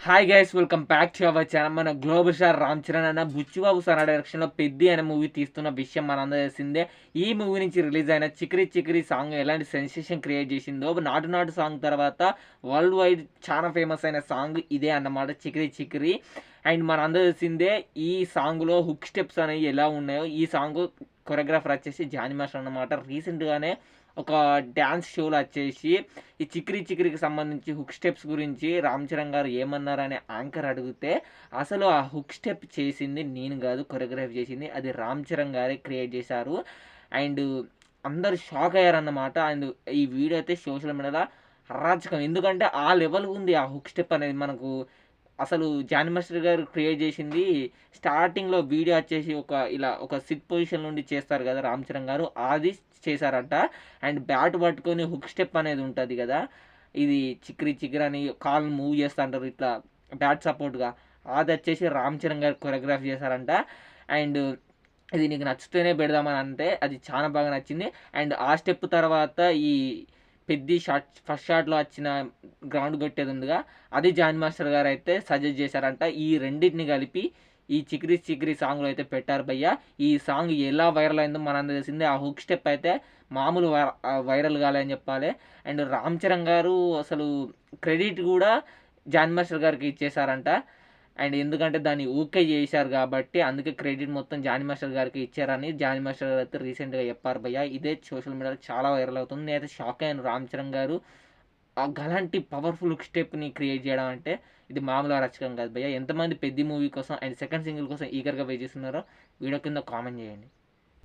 Hi guys, welcome back to our channel. మన global star Ram Charan అన్న Buchibabu sir డైరెక్షన్లో పెద్ది అనే మూవీ తీస్తున్న విషయం మనందరూ తెలిసిందే. ఈ మూవీ నుంచి రిలీజ్ అయిన చిక్రీ చిక్రీ సాంగ్ ఎలాంటి సెన్సేషన్ క్రియేట్ చేసిందో, నాటు నాటు సాంగ్ తర్వాత వరల్డ్ వైడ్ చాలా ఫేమస్ అయిన సాంగ్ ఇదే అన్నమాట, చిక్రీ చిక్రీ. అండ్ మనందరూ తెలిసిందే ఈ సాంగ్లో హుక్ స్టెప్స్ అనేవి ఎలా ఉన్నాయో. ఈ సాంగ్ కొరియోగ్రాఫర్ వచ్చేసి జానీ మాస్టర్ అన్నమాట. రీసెంట్గానే ఒక డ్యాన్స్ షోలో వచ్చేసి ఈ చిక్రీ చిక్రీకి సంబంధించి హుక్ స్టెప్స్ గురించి రామ్ చరణ్ గారు ఏమన్నారనే యాంకర్ అడిగితే, అసలు ఆ హుక్ స్టెప్ చేసింది నేను కాదు, కొరియోగ్రఫీ చేసింది అది రామ్ చరణ్ గారే క్రియేట్ చేశారు. అండ్ అందరు షాక్ అయ్యారన్నమాట. అండ్ ఈ వీడియో అయితే సోషల్ మీడియాలో అరాచకం, ఎందుకంటే ఆ లెవెల్ ఉంది ఆ హుక్ స్టెప్ అనేది. మనకు అసలు జానీ మాస్టర్ గారు క్రియేట్ చేసింది స్టార్టింగ్లో వీడియో వచ్చేసి ఒక సిట్ పొజిషన్ నుండి చేస్తారు కదా రామ్ చరణ్ గారు, అది చేశారంట. అండ్ బ్యాట్ పట్టుకొని హుక్ స్టెప్ అనేది ఉంటుంది కదా, ఇది చిక్రీ చిక్రీ అని కాల్ మూవ్ చేస్తూ అంటారు ఇట్లా బ్యాట్ సపోర్ట్గా, అది వచ్చేసి రామ్ చరణ్ గారు కొరియోగ్రాఫ్ చేశారంట. అండ్ ఇది నీకు నచ్చితేనే పెడదామని అంటే అది చాలా బాగా నచ్చింది. అండ్ ఆ స్టెప్ తర్వాత ఈ పెద్ద ఫస్ట్ షాట్లో వచ్చిన గ్రౌండ్ కొట్టేది ఉందిగా, అది జానీ మాస్టర్ గారు అయితే సజెస్ట్ చేశారంట. ఈ రెండింటిని కలిపి ఈ చిక్రీ చిక్రీ సాంగ్లో అయితే పెట్టారు భయ్య. ఈ సాంగ్ ఎలా వైరల్ అయిందో మనందరూ తెలిసిందే. ఆ హుక్ స్టెప్ అయితే మామూలు వైరల్ కాలేదని చెప్పాలి. అండ్ రామ్ చరణ్ గారు అసలు క్రెడిట్ కూడా జానీ మాస్టర్ గారికి ఇచ్చేశారంట. అండ్ ఎందుకంటే దాన్ని ఓకే చేశారు కాబట్టి అందుకే క్రెడిట్ మొత్తం జానీ మాస్టర్ గారికి ఇచ్చారని జానీ మాస్టర్ గారు అయితే రీసెంట్గా చెప్పారు భయ్య. ఇదే సోషల్ మీడియాలో చాలా వైరల్ అవుతుంది. నేనైతే షాక్ అయ్యాను, రామ్ చరణ్ గారు అలాంటి పవర్ఫుల్ స్టెప్ని క్రియేట్ చేయడం అంటే ఇది మామూలుగా రచకం కాదు భయ్య. ఎంతమంది పెద్ద మూవీ కోసం అండ్ సెకండ్ సింగిల్ కోసం ఈగర్గా వెయిట్ చేస్తున్నారో వీడియో కింద కామెంట్ చేయండి.